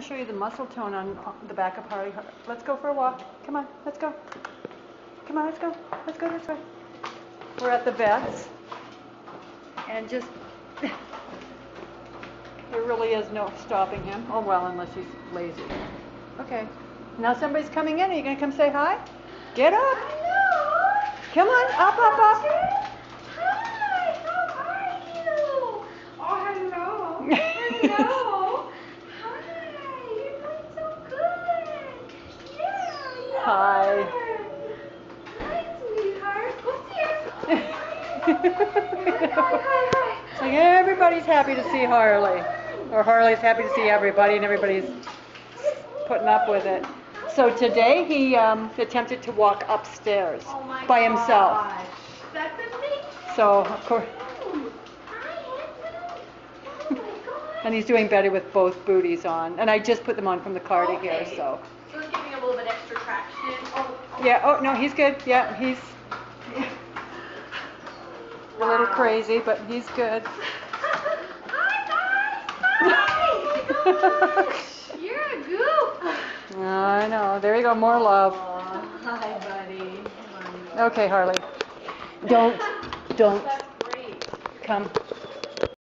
to show you the muscle tone on the back of Harley. Let's go for a walk. Come on, let's go. Come on, let's go. Let's go this way. We're at the vet's, and just there really is no stopping him. Oh well, unless he's lazy. Okay. Now somebody's coming in. Are you gonna come say hi? Get up. Hello. Come on, up, up, up. Hi, how are you? Oh, hello. Hello. Hi, you're doing so good. Yeah, you Hi. are. Hi, sweetheart. What's here? Hi. Like everybody's happy to see Harley, or Harley's happy to see everybody, and everybody's putting up with it. So today he attempted to walk upstairs by himself. Gosh. That's a thing. So of course, Hi, handsome. Oh my gosh. and he's doing better with both booties on. And I just put them on from the car to here, Okay. so. So it's giving a little bit extra traction. Oh. Yeah. Oh no, he's good. Yeah, he's a little crazy, but he's good. Hi guys! Hi! Oh my gosh! You're a goof! I know. There you go. More love. Hi buddy. Okay, Harley. Don't. That's great. Come.